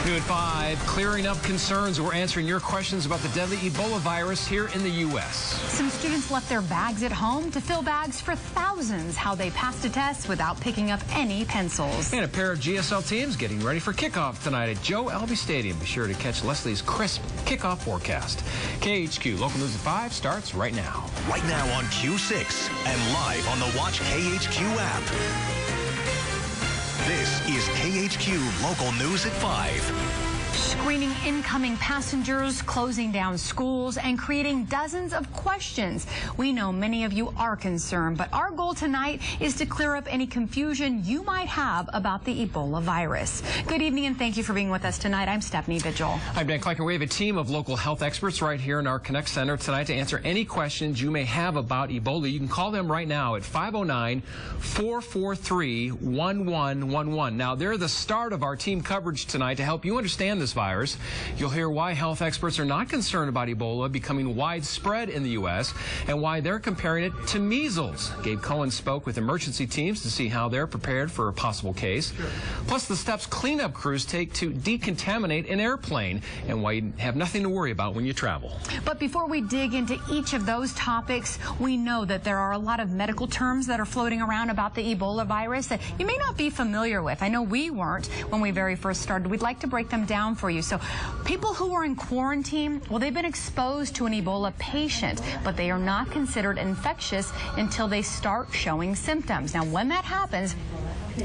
New at 5, clearing up concerns. We're answering your questions about the deadly Ebola virus here in the U.S. Some students left their bags at home to fill bags for thousands. How they passed a test without picking up any pencils. And a pair of GSL teams getting ready for kickoff tonight at Joe Albi Stadium. Be sure to catch Leslie's crisp kickoff forecast. KHQ Local News at 5 starts right now. Right now on Q6 and live on the Watch KHQ app. This is KHQ Local News at 5. Screening incoming passengers, closing down schools, and creating dozens of questions. We know many of you are concerned, but our goal tonight is to clear up any confusion you might have about the Ebola virus. Good evening, and thank you for being with us tonight. I'm Stephanie Vigil. I'm Dan Kleiker. We have a team of local health experts right here in our Connect Center tonight to answer any questions you may have about Ebola. You can call them right now at 509-443-1111. Now, they're the start of our team coverage tonight to help you understand this virus. You'll hear why health experts are not concerned about Ebola becoming widespread in the U.S. and why they're comparing it to measles. Gabe Cohen spoke with emergency teams to see how they're prepared for a possible case. Plus, the steps cleanup crews take to decontaminate an airplane and why you have nothing to worry about when you travel. But before we dig into each of those topics, we know that there are a lot of medical terms that are floating around about the Ebola virus that you may not be familiar with. I know we weren't when we very first started. We'd like to break them down for you. So people who are in quarantine, well, they've been exposed to an Ebola patient, but they are not considered infectious until they start showing symptoms. Now, when that happens,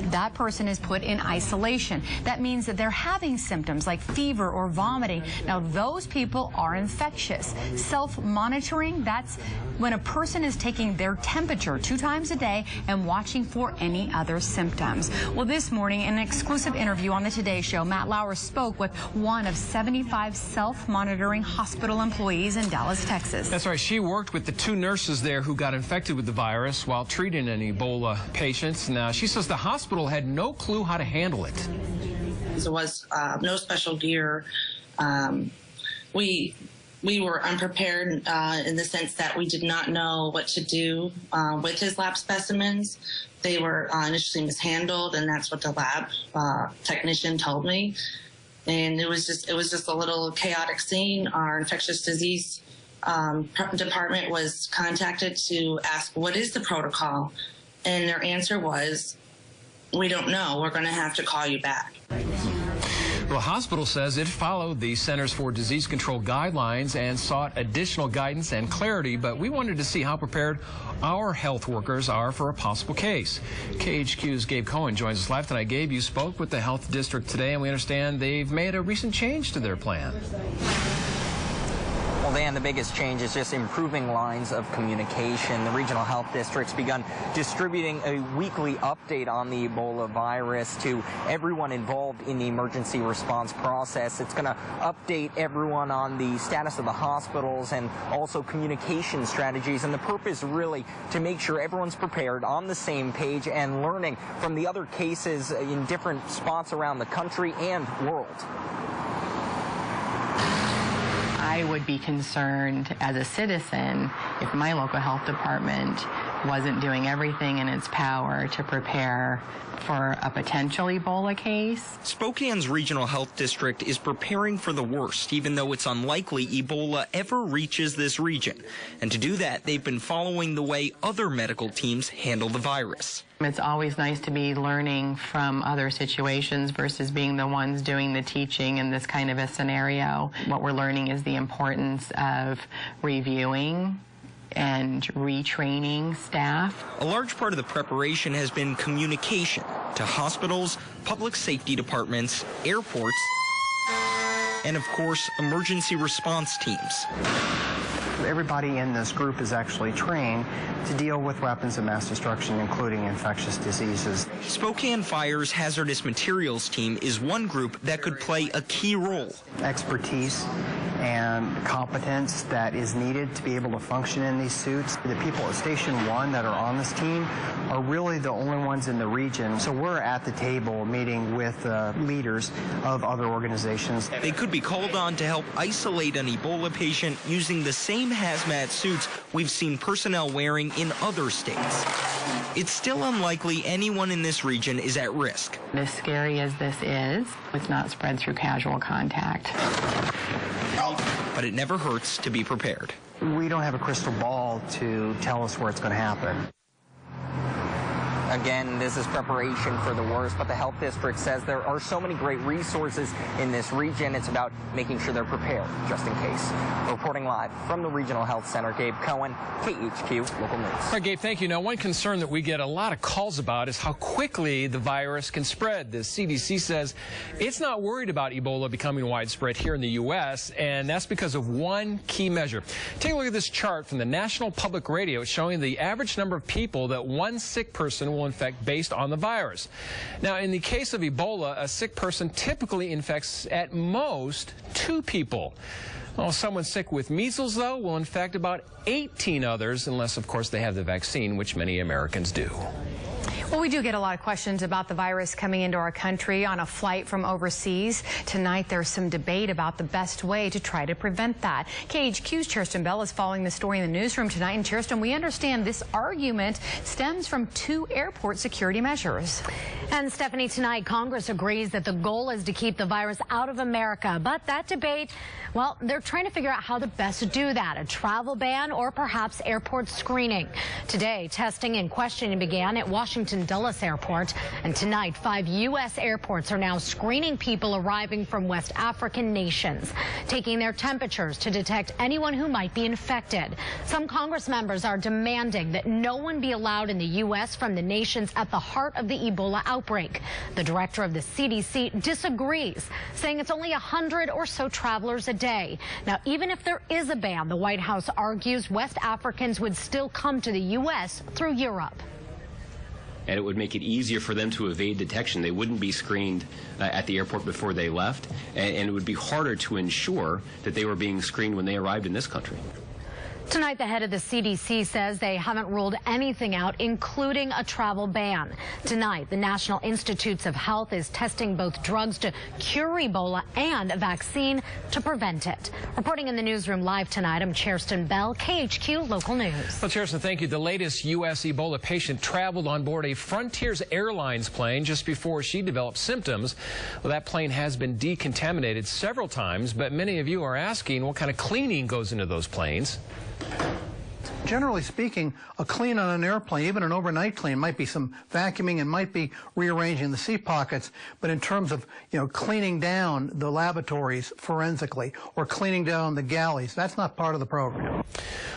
that person is put in isolation. That means that they're having symptoms like fever or vomiting. Now, those people are infectious. Self-monitoring, that's when a person is taking their temperature 2 times a day and watching for any other symptoms. Well, this morning, in an exclusive interview on the Today Show, Matt Lauer spoke with one of 75 self-monitoring hospital employees in Dallas, Texas. That's right. She worked with the 2 nurses there who got infected with the virus while treating an Ebola patient. Now, she says the hospital had no clue how to handle it. There was no special gear. We were unprepared in the sense that we did not know what to do with his lab specimens. They were initially mishandled, and that's what the lab technician told me. And it was just a little chaotic scene. Our infectious disease department was contacted to ask, what is the protocol? And their answer was, we don't know. We're going to have to call you back. Well, the hospital says it followed the Centers for Disease Control guidelines and sought additional guidance and clarity, but we wanted to see how prepared our health workers are for a possible case. KHQ's Gabe Cohen joins us live tonight. Gabe, you spoke with the health district today, and we understand they've made a recent change to their plan. Well, Dan, the biggest change is just improving lines of communication. The regional health district's begun distributing a weekly update on the Ebola virus to everyone involved in the emergency response process. It's going to update everyone on the status of the hospitals and also communication strategies. And the purpose really to make sure everyone's prepared, on the same page, and learning from the other cases in different spots around the country and world. I would be concerned as a citizen if my local health department wasn't doing everything in its power to prepare for a potential Ebola case. Spokane's regional health district is preparing for the worst, even though it's unlikely Ebola ever reaches this region. And to do that, they've been following the way other medical teams handle the virus. It's always nice to be learning from other situations versus being the ones doing the teaching in this kind of a scenario. What we're learning is the importance of reviewing and retraining staff. A large part of the preparation has been communication to hospitals, public safety departments, airports, and of course, emergency response teams. Everybody in this group is actually trained to deal with weapons of mass destruction, including infectious diseases. Spokane Fire's hazardous materials team is one group that could play a key role. Expertise and competence that is needed to be able to function in these suits. The people at Station 1 that are on this team are really the only ones in the region. So we're at the table meeting with leaders of other organizations. They could be called on to help isolate an Ebola patient using the same hazmat suits we've seen personnel wearing in other states. It's still unlikely anyone in this region is at risk. As scary as this is, it's not spread through casual contact. But it never hurts to be prepared. We don't have a crystal ball to tell us where it's going to happen. Again, this is preparation for the worst, but the health district says there are so many great resources in this region. It's about making sure they're prepared just in case. Reporting live from the Regional Health Center, Gabe Cohen, KHQ Local News. All right, Gabe, thank you. Now, one concern that we get a lot of calls about is how quickly the virus can spread. The CDC says it's not worried about Ebola becoming widespread here in the U.S., and that's because of one key measure. Take a look at this chart from the National Public Radio. It's showing the average number of people that one sick person will infect based on the virus. Now, in the case of Ebola, a sick person typically infects at most 2 people. Well, someone sick with measles, though, will infect about 18 others, unless, of course, they have the vaccine, which many Americans do. Well, we do get a lot of questions about the virus coming into our country on a flight from overseas. Tonight, there's some debate about the best way to try to prevent that. KHQ's Kirsten Bell is following the story in the newsroom tonight. And Kirsten, we understand this argument stems from 2 airport security measures. And Stephanie, tonight, Congress agrees that the goal is to keep the virus out of America. But that debate, well, they're trying to figure out how to best do that. A travel ban or perhaps airport screening. Today, testing and questioning began at Washington Dulles Airport, and tonight 5 U.S. airports are now screening people arriving from West African nations, taking their temperatures to detect anyone who might be infected. Some Congress members are demanding that no one be allowed in the U.S. from the nations at the heart of the Ebola outbreak. The director of the CDC disagrees, saying it's only 100 or so travelers a day. Now, even if there is a ban, the White House argues West Africans would still come to the U.S. through Europe. And it would make it easier for them to evade detection. They wouldn't be screened at the airport before they left, and it would be harder to ensure that they were being screened when they arrived in this country. Tonight, the head of the CDC says they haven't ruled anything out, including a travel ban. Tonight, the National Institutes of Health is testing both drugs to cure Ebola and a vaccine to prevent it. Reporting in the newsroom live tonight, I'm Kirsten Bell, KHQ Local News. Well, Kirsten, thank you. The latest U.S. Ebola patient traveled on board a Frontiers Airlines plane just before she developed symptoms. Well, that plane has been decontaminated several times, but many of you are asking what kind of cleaning goes into those planes. Generally speaking, a clean on an airplane, even an overnight clean, might be some vacuuming and might be rearranging the seat pockets. But in terms of, cleaning down the lavatories forensically or cleaning down the galleys, that's not part of the program.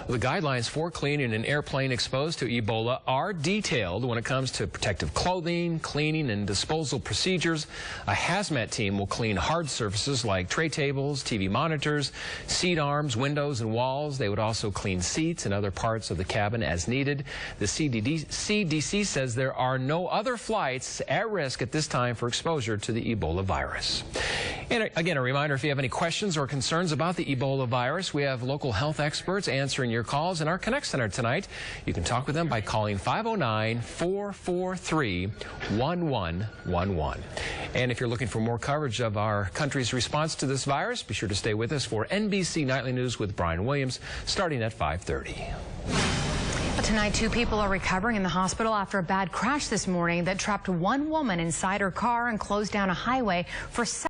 The guidelines for cleaning an airplane exposed to Ebola are detailed when it comes to protective clothing, cleaning and disposal procedures. A hazmat team will clean hard surfaces like tray tables, TV monitors, seat arms, windows, and walls. They would also clean seats and other parts of the cabin as needed. The CDC says there are no other flights at risk at this time for exposure to the Ebola virus. And again, a reminder, if you have any questions or concerns about the Ebola virus, we have local health experts answering your calls in our Connect Center tonight. You can talk with them by calling 509-443-1111. And if you're looking for more coverage of our country's response to this virus, be sure to stay with us for NBC Nightly News with Brian Williams, starting at 5:30. Tonight, 2 people are recovering in the hospital after a bad crash this morning that trapped one woman inside her car and closed down a highway for